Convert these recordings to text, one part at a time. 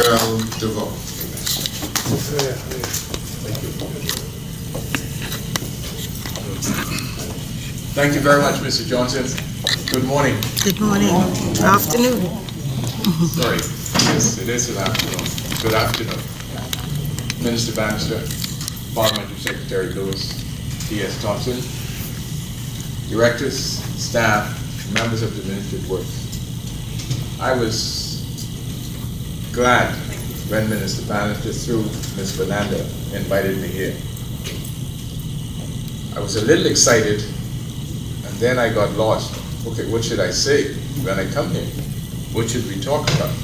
Earl Deveaux. Thank you very much, Mr. Johnson. Good morning. Good morning. Afternoon. Sorry, yes, it is an afternoon. Good afternoon. Minister Bannister, Parliamentary Secretary Lewis, T.S. Thompson, directors, staff, members of the Ministry of Works. I was glad when Minister Bannister, through Ms. Fernanda, invited me here. I was a little excited, and then I got lost. Okay, what should I say when I come here? What should we talk about?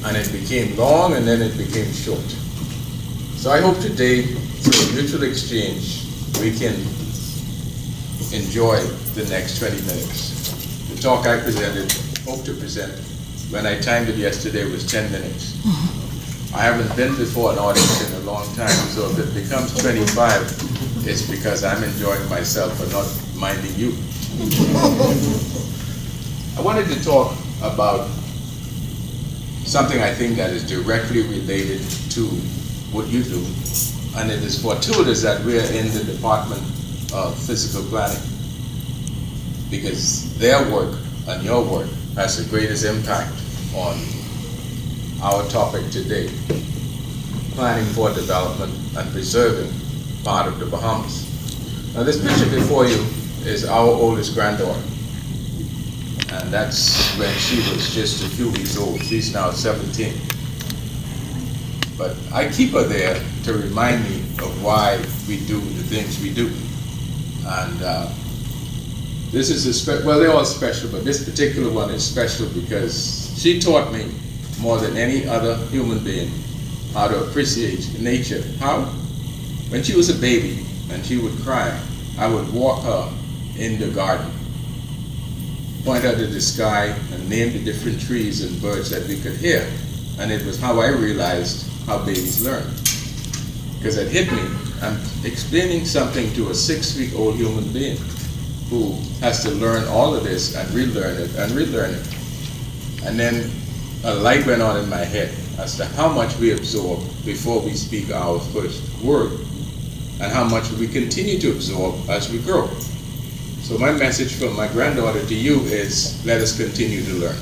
And it became long, and then it became short. So I hope today, through a mutual exchange, we can enjoy the next 20 minutes. The talk I hope to present, when I timed it yesterday, was 10 minutes. I haven't been before an audience in a long time, so if it becomes 25, it's because I'm enjoying myself and not minding you. I wanted to talk about something I think that is directly related to what you do, and it is fortuitous that we are in the Department of Physical Planning, because their work and your work has the greatest impact on our topic today, planning for development and preserving part of the Bahamas. Now, this picture before you is our oldest granddaughter, and that's when she was just a few weeks old. She's now 17. But I keep her there to remind me of why we do the things we do. And this is well, they're all special, but this particular one is special because she taught me more than any other human being how to appreciate nature. How? When she was a baby and she would cry, I would walk her in the garden, point out at the sky and name the different trees and birds that we could hear. And it was how I realized how babies learn. Because it hit me, I'm explaining something to a 6-week-old human being who has to learn all of this and relearn it and relearn it. And then a light went on in my head as to how much we absorb before we speak our first word, and how much we continue to absorb as we grow. So my message from my granddaughter to you is, let us continue to learn.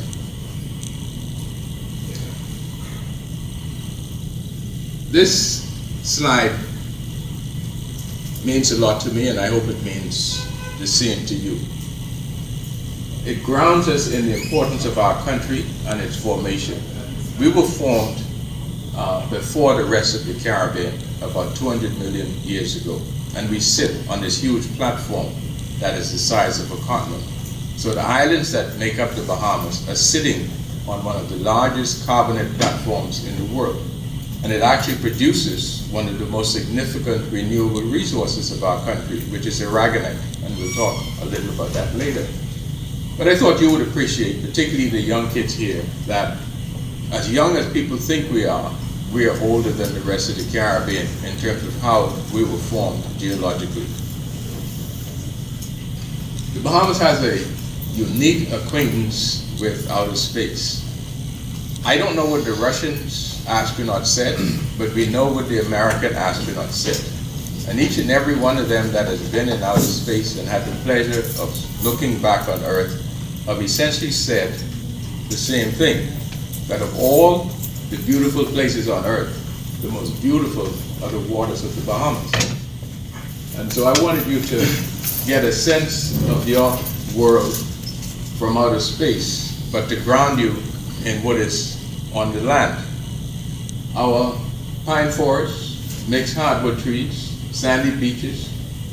This slide means a lot to me, and I hope it means the same to you. It grounds us in the importance of our country and its formation. We were formed before the rest of the Caribbean about 200 million years ago, and we sit on this huge platform that is the size of a continent. So the islands that make up the Bahamas are sitting on one of the largest carbonate platforms in the world. And it actually produces one of the most significant renewable resources of our country, which is aragonite, and we'll talk a little about that later. But I thought you would appreciate, particularly the young kids here, that as young as people think we are older than the rest of the Caribbean in terms of how we were formed geologically. The Bahamas has a unique acquaintance with outer space. I don't know what the Russians astronaut said, but we know what the American astronaut said. And each and every one of them that has been in outer space and had the pleasure of looking back on Earth have essentially said the same thing, that of all the beautiful places on Earth, the most beautiful are the waters of the Bahamas. And so I wanted you to get a sense of your world from outer space, but to ground you in what is on the land. Our pine forests, mixed hardwood trees, sandy beaches,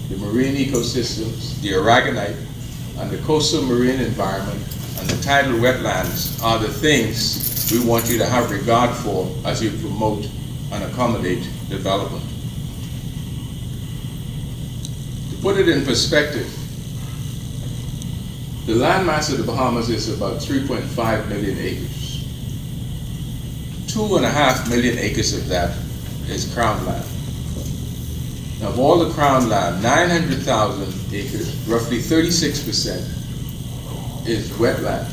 the marine ecosystems, the aragonite, and the coastal marine environment, and the tidal wetlands are the things we want you to have regard for as you promote and accommodate development. To put it in perspective, the landmass of the Bahamas is about 3.5 million acres. 2.5 million acres of that is crown land. Now, of all the crown land, 900,000 acres, roughly 36%, is wetland.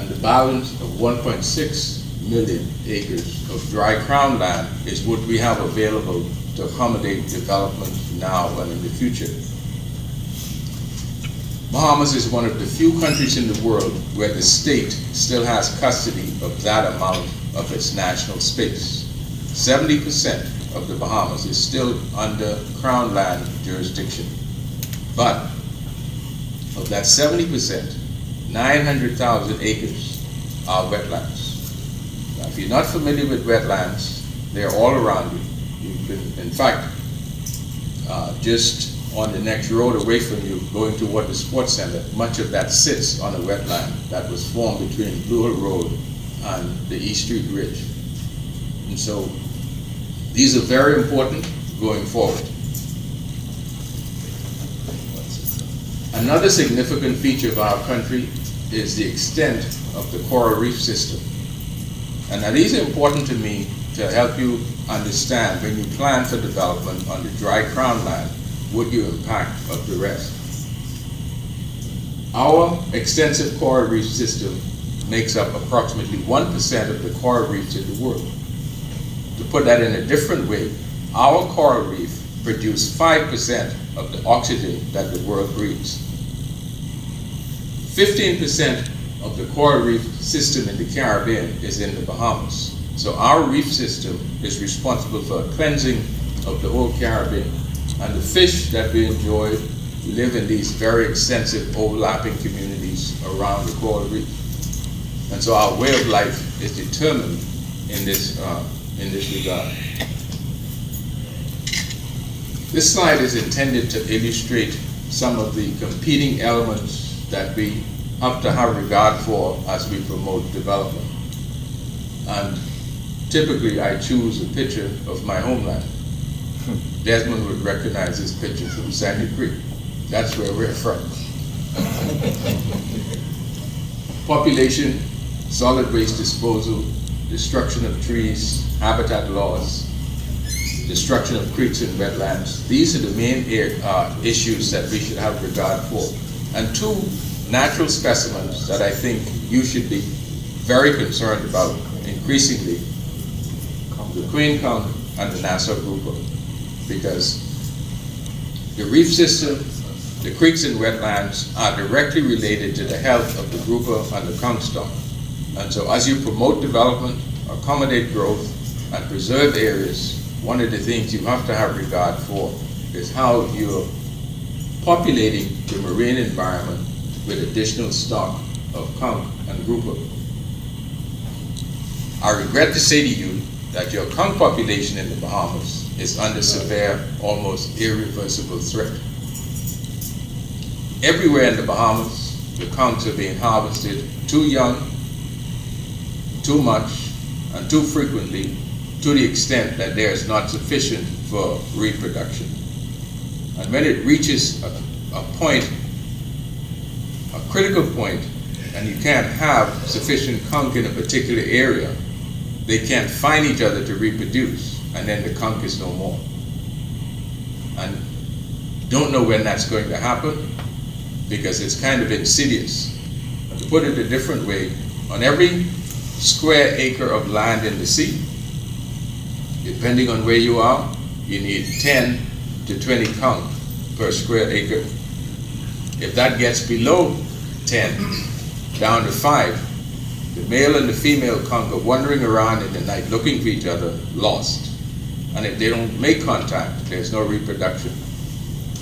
And the balance of 1.6 million acres of dry crown land is what we have available to accommodate development now and in the future. Bahamas is one of the few countries in the world where the state still has custody of that amount of its national space. 70% of the Bahamas is still under Crown land jurisdiction. But of that 70%, 900,000 acres are wetlands. Now, if you're not familiar with wetlands, they're all around you. You can, in fact, just on the next road away from you, going toward the sports center, much of that sits on a wetland that was formed between Blue Hill Road and the East Street Ridge. And so these are very important going forward. Another significant feature of our country is the extent of the coral reef system. And that is important to me to help you understand when you plan for development on the dry crown land, what your impact of the rest. Our extensive coral reef system makes up approximately 1% of the coral reefs in the world. To put that in a different way, our coral reef produce 5% of the oxygen that the world breathes. 15% of the coral reef system in the Caribbean is in the Bahamas. So our reef system is responsible for cleansing of the whole Caribbean. And the fish that we enjoy live in these very extensive overlapping communities around the coral reef. And so our way of life is determined in this regard. This slide is intended to illustrate some of the competing elements that we have to have regard for as we promote development. And typically I choose a picture of my homeland. Desmond would recognize this picture from Sandy Creek. That's where we're from. Population, solid waste disposal, destruction of trees, habitat loss, destruction of creeks and wetlands. These are the main issues that we should have regard for. And two natural specimens that I think you should be very concerned about increasingly, the queen conch and the Nassau grouper, because the reef system, the creeks and wetlands are directly related to the health of the grouper and the conch stock. And so as you promote development, accommodate growth, and preserve areas, one of the things you have to have regard for is how you're populating the marine environment with additional stock of conch and grouper. I regret to say to you that your conch population in the Bahamas is under severe, almost irreversible threat. Everywhere in the Bahamas, the conchs are being harvested too young, too much, and too frequently, to the extent that there is not sufficient for reproduction. And when it reaches a point, a critical point, and you can't have sufficient conch in a particular area, they can't find each other to reproduce, and then the conch is no more. And don't know when that's going to happen, because it's kind of insidious. And to put it a different way, on every square acre of land in the sea, depending on where you are, you need 10 to 20 conch per square acre. If that gets below 10, down to 5, the male and the female conch are wandering around in the night looking for each other, lost. And if they don't make contact, there's no reproduction.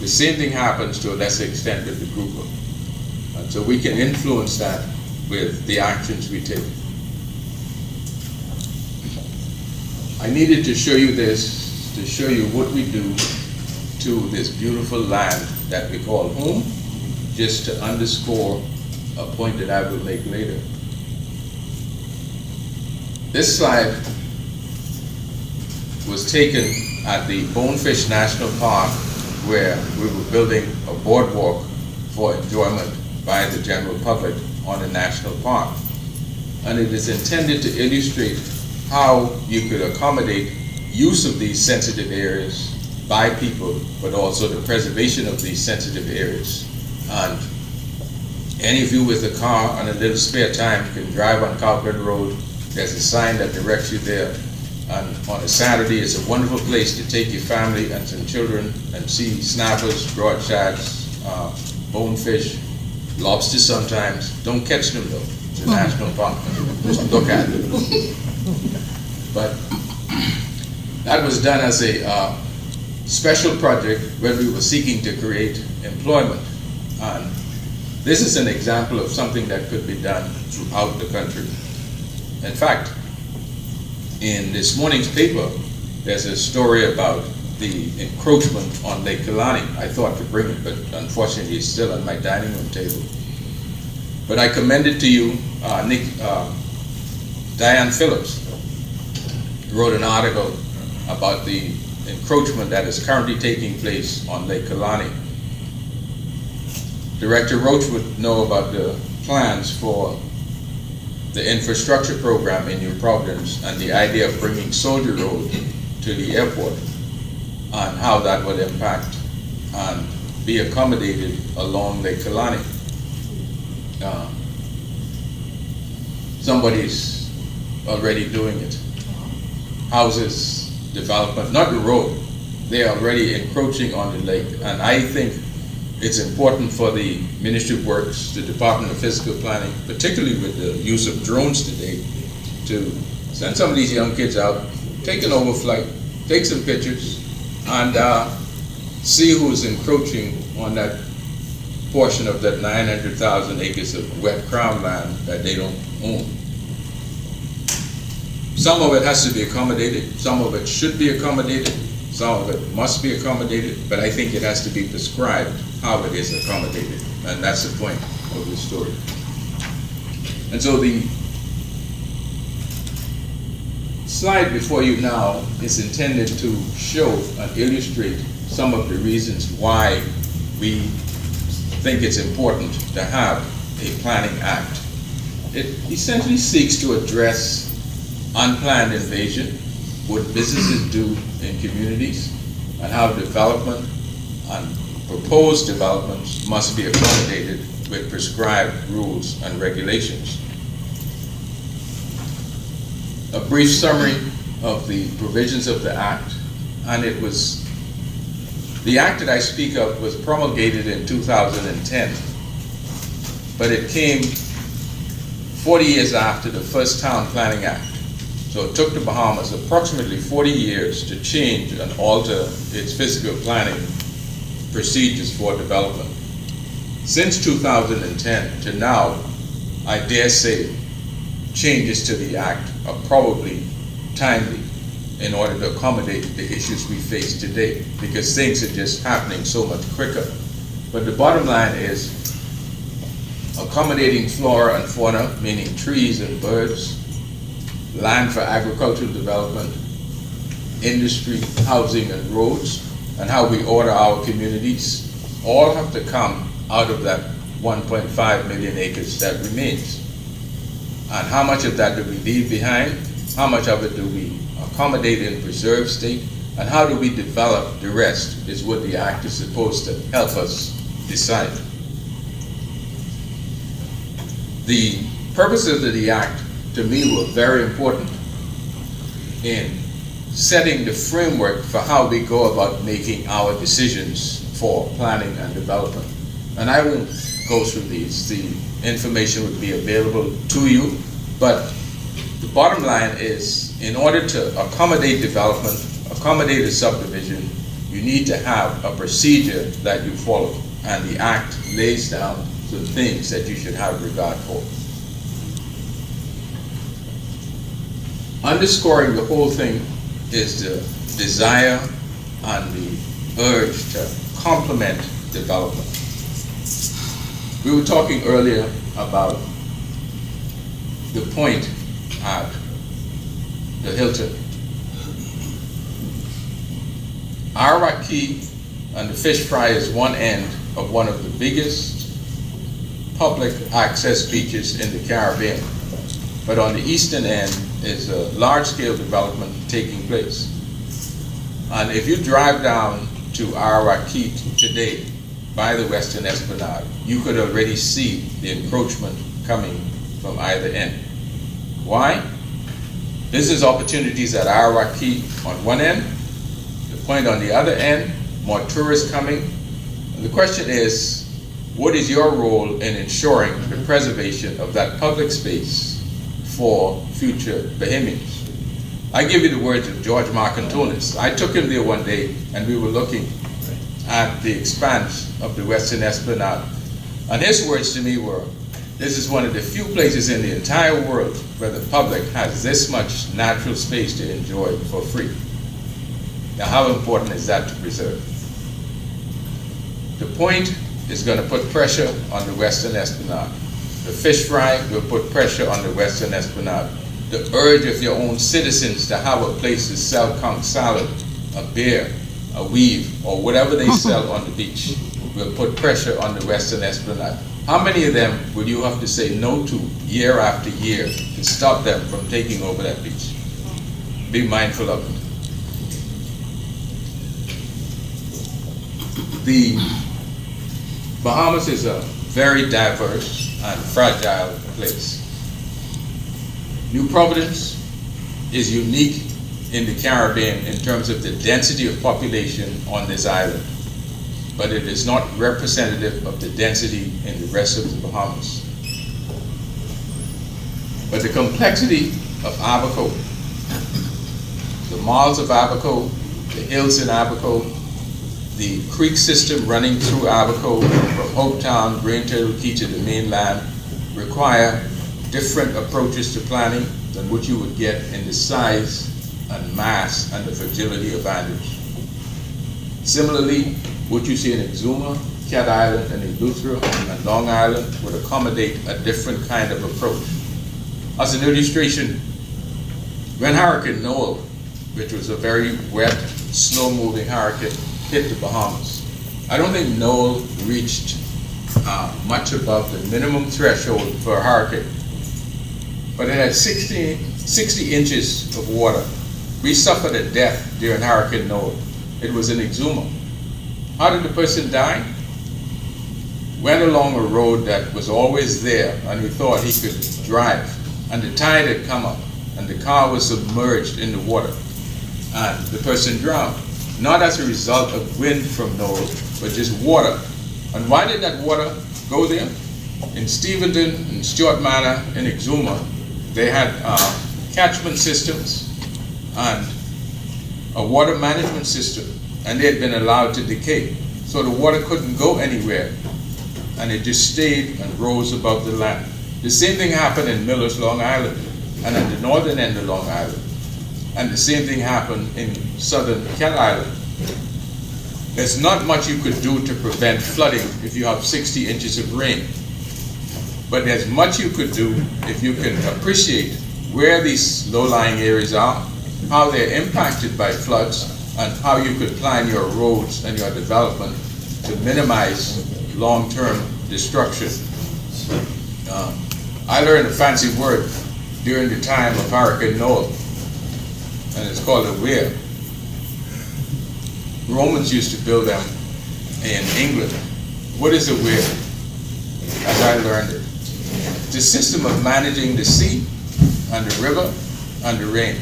The same thing happens to a lesser extent with the grouper. And so we can influence that with the actions we take. I needed to show you this, to show you what we do to this beautiful land that we call home, just to underscore a point that I will make later. This slide was taken at the Bonefish National Park, where we were building a boardwalk for enjoyment by the general public on a national park. And it is intended to illustrate how you could accommodate use of these sensitive areas by people, but also the preservation of these sensitive areas. And Any of you with a car and a little spare time can drive on Cowgirl Road. There's a sign that directs you there. And on a Saturday, it's a wonderful place to take your family and some children and see snappers, broadshards, bonefish, lobsters sometimes. Don't catch them though. It's a national park. Just look at them. But that was done as a special project when we were seeking to create employment. And this is an example of something that could be done throughout the country. In fact, in this morning's paper, there's a story about the encroachment on Lake Killarney. I thought to bring it, but unfortunately it's still on my dining room table. But I commend it to you. Diane Phillips wrote an article about the encroachment that is currently taking place on Lake Killarney. Director Roach would know about the plans for the infrastructure program in New Providence and the idea of bringing Soldier Road to the airport and how that would impact and be accommodated along Lake Killarney. Somebody's already doing it. Houses, development, not the road. They are already encroaching on the lake, and I think it's important for the Ministry of Works, the Department of Physical Planning, particularly with the use of drones today, to send some of these young kids out, take an overflight, take some pictures, and see who's encroaching on that portion of that 900,000 acres of wet crown land that they don't own. Some of it has to be accommodated, some of it should be accommodated, some of it must be accommodated, but I think it has to be prescribed how it is accommodated, and that's the point of the story. And so the slide before you now is intended to show and illustrate some of the reasons why we think it's important to have a planning act. It essentially seeks to address unplanned invasion, what businesses do in communities, and how development and proposed developments must be accommodated with prescribed rules and regulations. A brief summary of the provisions of the Act, and the Act that I speak of was promulgated in 2010, but it came 40 years after the first Town Planning Act. So it took the Bahamas approximately 40 years to change and alter its physical planning procedures for development. Since 2010 to now, I dare say changes to the Act are probably timely in order to accommodate the issues we face today, because things are just happening so much quicker. But the bottom line is accommodating flora and fauna, meaning trees and birds, land for agricultural development, industry, housing, and roads, and how we order our communities, all have to come out of that 1.5 million acres that remains. And how much of that do we leave behind? How much of it do we accommodate in preserved state? And how do we develop the rest is what the Act is supposed to help us decide. The purposes of the Act, to me, were very important in setting the framework for how we go about making our decisions for planning and development. And I won't go through these. The information would be available to you, but the bottom line is, in order to accommodate development, accommodate a subdivision, you need to have a procedure that you follow, and the Act lays down some things that you should have regard for. Underscoring the whole thing is the desire and the urge to complement development. We were talking earlier about the point at the Hilton. Ararat Key and the Fish Fry is one end of one of the biggest public access beaches in the Caribbean. But on the eastern end is a large-scale development taking place. And if you drive down to Ararat Key today, by the Western Esplanade, you could already see the encroachment coming from either end. Why? Business opportunities at Arawaki on one end, the point on the other end, more tourists coming. And the question is, what is your role in ensuring the preservation of that public space for future Bahamians? I give you the words of George Marcantonis. I took him there one day and we were looking at the expanse of the Western Esplanade. And his words to me were, this is one of the few places in the entire world where the public has this much natural space to enjoy for free. Now, how important is that to preserve? The point is going to put pressure on the Western Esplanade. The fish fry will put pressure on the Western Esplanade. The urge of your own citizens to have a place to sell conch salad, a beer, a weave, or whatever they sell on the beach will put pressure on the Western Esplanade. How many of them will you have to say no to year after year to stop them from taking over that beach? Be mindful of it. The Bahamas is a very diverse and fragile place. New Providence is unique in the Caribbean in terms of the density of population on this island, but it is not representative of the density in the rest of the Bahamas. But the complexity of Abaco, the malls of Abaco, the hills in Abaco, the creek system running through Abaco from Hopetown, Green Cherokee to the mainland require different approaches to planning than what you would get in the size and mass and the fragility of Andrews. Similarly, what you see in Exuma, Cat Island, and Eleuthera, and Long Island would accommodate a different kind of approach. As an illustration, when Hurricane Noel, which was a very wet, slow-moving hurricane, hit the Bahamas, I don't think Noel reached much above the minimum threshold for a hurricane, but it had 60 inches of water. We suffered a death during Hurricane Noel. It was in Exuma. How did the person die? Went along a road that was always there and he thought he could drive, and the tide had come up and the car was submerged in the water and the person drowned. Not as a result of wind from Noel, but just water. And why did that water go there? In Steventon and Stuart Manor in Exuma, they had catchment systems and a water management system, and they had been allowed to decay. So the water couldn't go anywhere, and it just stayed and rose above the land. The same thing happened in Miller's Long Island, and at the northern end of Long Island. And the same thing happened in southern Cat Island. There's not much you could do to prevent flooding if you have 60 inches of rain. But there's much you could do if you can appreciate where these low-lying areas are, how they're impacted by floods, and how you could plan your roads and your development to minimize long-term destruction. I learned a fancy word during the time of Hurricane Noel, and it's called a weir. Romans used to build them in England. What is a weir? As I learned it, it's a system of managing the sea and the river and the rain.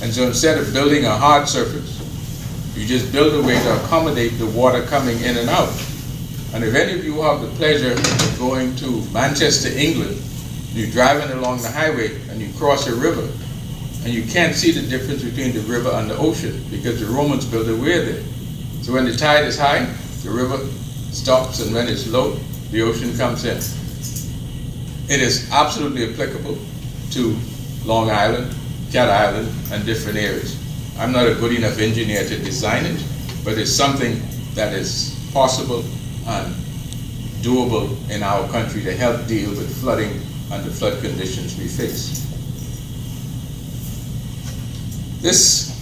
And so instead of building a hard surface, you just build a way to accommodate the water coming in and out. And if any of you have the pleasure of going to Manchester, England, you're driving along the highway and you cross a river, and you can't see the difference between the river and the ocean because the Romans built a weir there. So when the tide is high, the river stops, and when it's low, the ocean comes in. It is absolutely applicable to Long Island, Cat Island, and different areas. I'm not a good enough engineer to design it, but it's something that is possible and doable in our country to help deal with flooding and the flood conditions we face. This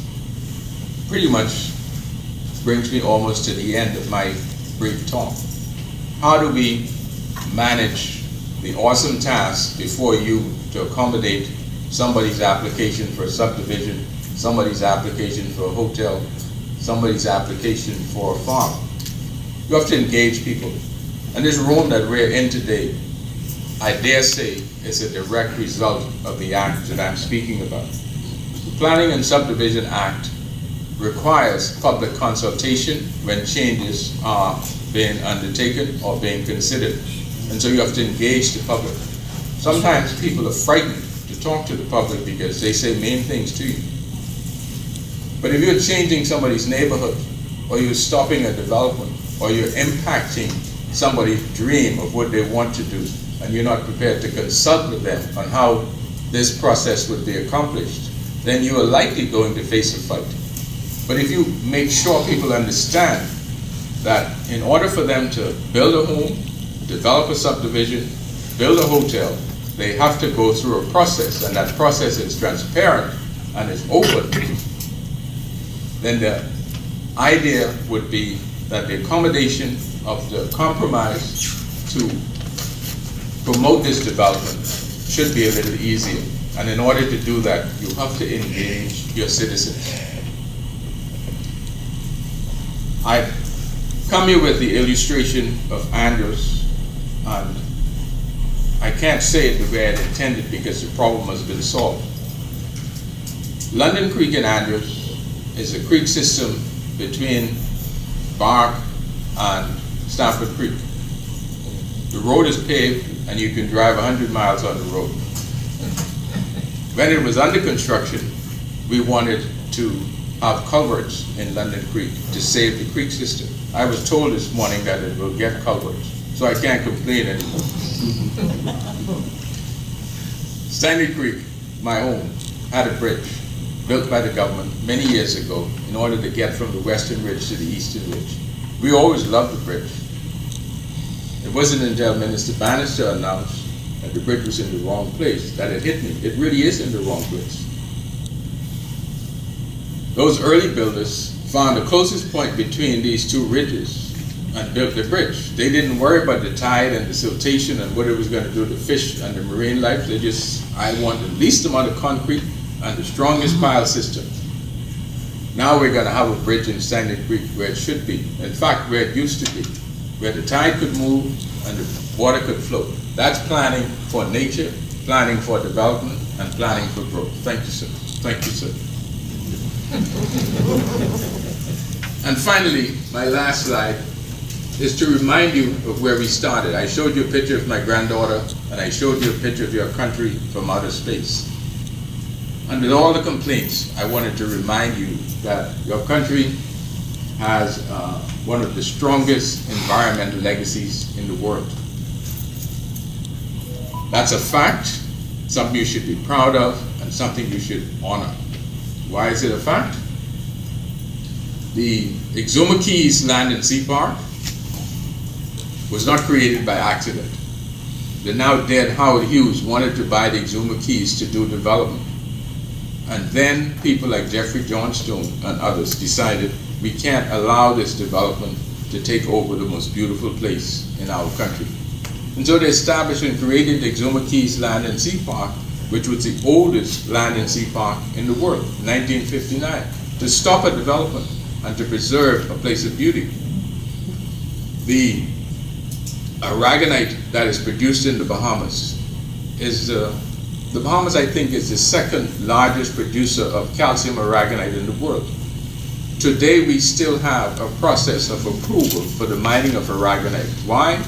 pretty much brings me almost to the end of my brief talk. How do we manage the awesome task before you to accommodate somebody's application for a subdivision, somebody's application for a hotel, somebody's application for a farm? You have to engage people. And this room that we're in today, I dare say, is a direct result of the act that I'm speaking about. The Planning and Subdivision Act requires public consultation when changes are being undertaken or being considered. And so you have to engage the public. Sometimes people are frightened to talk to the public because they say mean things to you. But if you're changing somebody's neighborhood, or you're stopping a development, or you're impacting somebody's dream of what they want to do, and you're not prepared to consult with them on how this process would be accomplished, then you are likely going to face a fight. But if you make sure people understand that in order for them to build a home, develop a subdivision, build a hotel, they have to go through a process, and that process is transparent and is open, then the idea would be that the accommodation of the compromise to promote this development should be a little easier. And in order to do that, you have to engage your citizens. I come here with the illustration of Andrews, and I can't say it the way I intended because the problem has been solved. London Creek in Andrews is a creek system between Bark and Stafford Creek. The road is paved and you can drive 100 miles on the road. When it was under construction, we wanted to have culverts in London Creek to save the creek system. I was told this morning that it will get culverts, so I can't complain anymore. Stanley Creek, my home, had a bridge built by the government many years ago in order to get from the western ridge to the eastern ridge. We always loved the bridge. It wasn't until Minister Bannister announced that the bridge was in the wrong place that it hit me. It really is in the wrong place. Those early builders found the closest point between these two ridges and built the bridge. They didn't worry about the tide and the siltation and what it was going to do to fish and the marine life. They just, I want the least amount of concrete and the strongest pile system. Now we're going to have a bridge in Stanley Creek where it should be. In fact, where it used to be, where the tide could move and the water could flow. That's planning for nature, planning for development, and planning for growth. Thank you, sir. Thank you, sir. And finally, my last slide is to remind you of where we started. I showed you a picture of my granddaughter, and I showed you a picture of your country from outer space. And with all the complaints, I wanted to remind you that your country has one of the strongest environmental legacies in the world. That's a fact, something you should be proud of, and something you should honor. Why is it a fact? The Exuma Keys Land and Sea Park was not created by accident. The now dead Howard Hughes wanted to buy the Exuma Keys to do development. And then people like Jeffrey Johnstone and others decided we can't allow this development to take over the most beautiful place in our country. And so they established and created the Exuma Keys Land and Sea Park, which was the oldest land and sea park in the world, 1959, to stop a development and to preserve a place of beauty. The aragonite that is produced in the Bahamas is the Bahamas, I think, is the second largest producer of calcium aragonite in the world. Today, we still have a process of approval for the mining of aragonite. Why?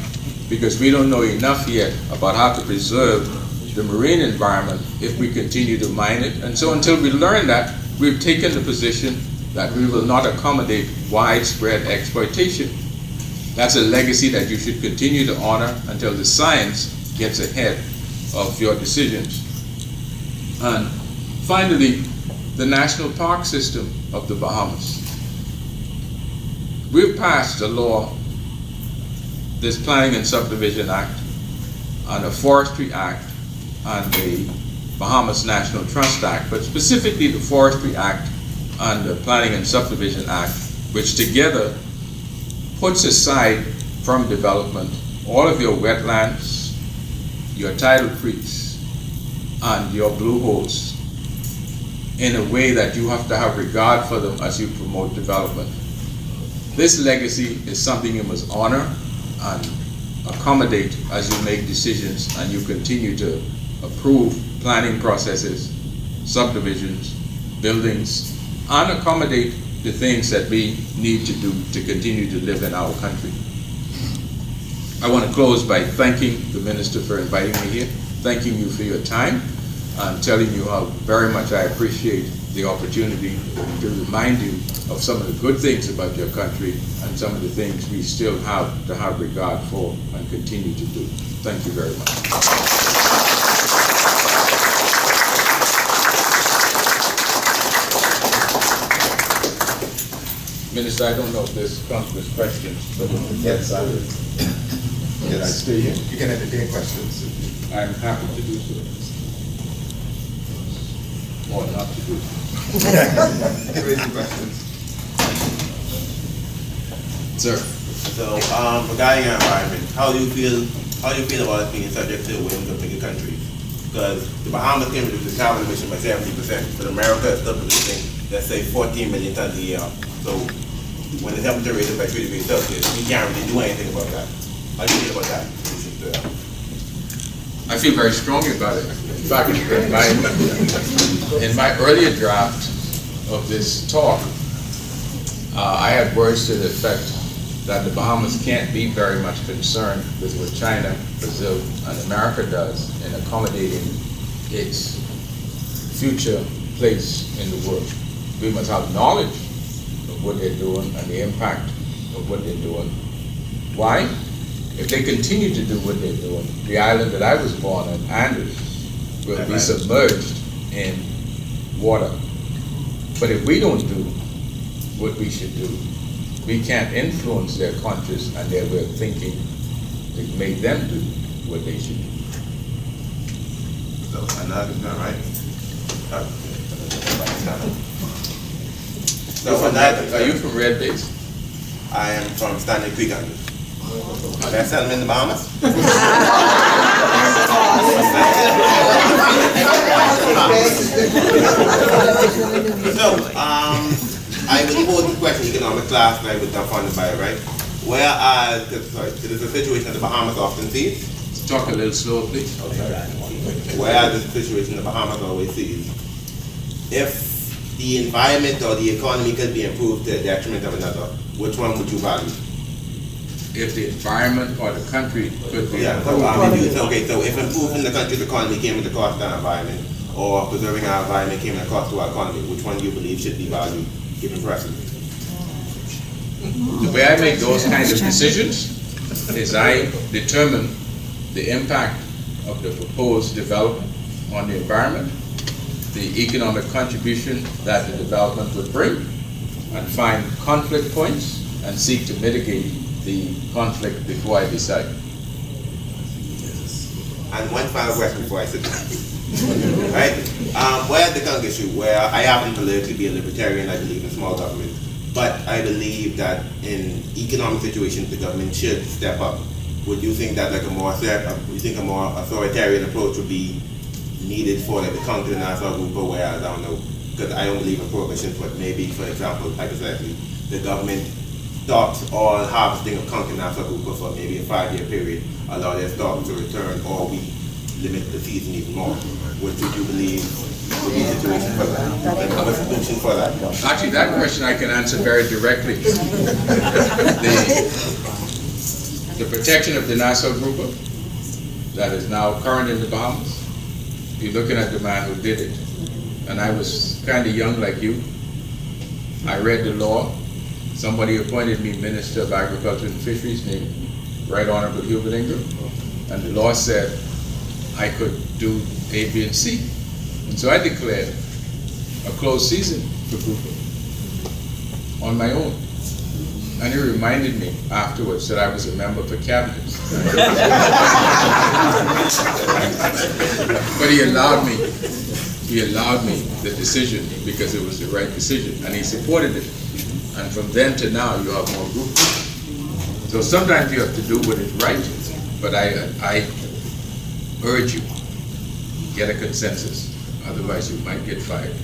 Because we don't know enough yet about how to preserve the marine environment if we continue to mine it. And so until we learn that, we've taken the position that we will not accommodate widespread exploitation. That's a legacy that you should continue to honor until the science gets ahead of your decisions. And finally, the National Park System of the Bahamas. We've passed a law, this Planning and Subdivision Act, and a Forestry Act, and the Bahamas National Trust Act, but specifically the Forestry Act and the Planning and Subdivision Act, which together puts aside from development all of your wetlands, your tidal creeks, and your blue holes in a way that you have to have regard for them as you promote development. This legacy is something you must honor and accommodate as you make decisions and you continue to approve planning processes, subdivisions, buildings, and accommodate the things that we need to do to continue to live in our country. I want to close by thanking the Minister for inviting me here, thanking you for your time, and telling you how very much I appreciate the opportunity to remind you of some of the good things about your country and some of the things we still have to have regard for and continue to do. Thank you very much. Minister, I don't know if this comes with questions, but yes, I will. Can I stay here? You can entertain questions. I'm happy to do so. Or not to do so. You can raise some questions. Sir. So, regarding our environment, how do you feel about us being subject to the whims of bigger countries? Because the Bahamas can reduce the carbon emission by 70%, but America is still producing, let's say, 14 million tons a year. So, when the temperature raises by 3 degrees Celsius, we can't really do anything about that. How do you feel about that? I feel very strongly about it. In fact, in my earlier draft of this talk, I had words to the effect that the Bahamas can't be very much concerned with what China, Brazil, and America does in accommodating its future place in the world. We must have knowledge of what they're doing and the impact of what they're doing. Why? If they continue to do what they're doing, the island that I was born on, Andrews, will be submerged in water. But if we don't do what we should do, we can't influence their countries and their way of thinking to make them do what they should do. So, and that is not right. So, Are you from Red Base? I am from Stanley Creek Island. Best settlement in the Bahamas? So, I was posed the question in economic class and I was funded by it, right? Whereas, it is a situation that the Bahamas often sees. Talk a little slower, please. Whereas it's a situation the Bahamas always sees. If the environment or the economy could be improved to the detriment of another, which one would you value? If the environment or the country could be Yeah, so if improving the country's economy came at the cost of our environment, or preserving our environment came at the cost of our economy, which one do you believe should be valued, given precedence? The way I make those kinds of decisions is I determine the impact of the proposed development on the environment, the economic contribution that the development would bring, and find conflict points and seek to mitigate the conflict before I decide. And one final question before I sit down. Right? Where's the Congress issue, where I happen to politically be a libertarian, I believe in small government, but I believe that in economic situations the government should step up. Would you think that a more authoritarian approach would be needed for the Congress and Nassau group, or whereas I don't know, because I don't believe in prohibition, but maybe, for example, hypothetically, the government stops all harvesting of conch and Nassau group for maybe a 5-year period, allow their stock to return, or we limit the season even more. What would you believe would be the situation for that? A solution for that? Actually, that question I can answer very directly. The protection of the Nassau grouper that is now current in the Bahamas, you're looking at the man who did it. And I was kind of young like you. I read the law. Somebody appointed me Minister of Agriculture and Fisheries named Right Honorable Hubert Ingram. And the law said I could do A, B, and C. And so I declared a closed season for grouper on my own. And he reminded me afterwards that I was a member for cabinet. But he allowed me the decision because it was the right decision, and he supported it. And from then to now, you have more groups. So sometimes you have to do what is right, but I urge you, get a consensus. Otherwise, you might get fired.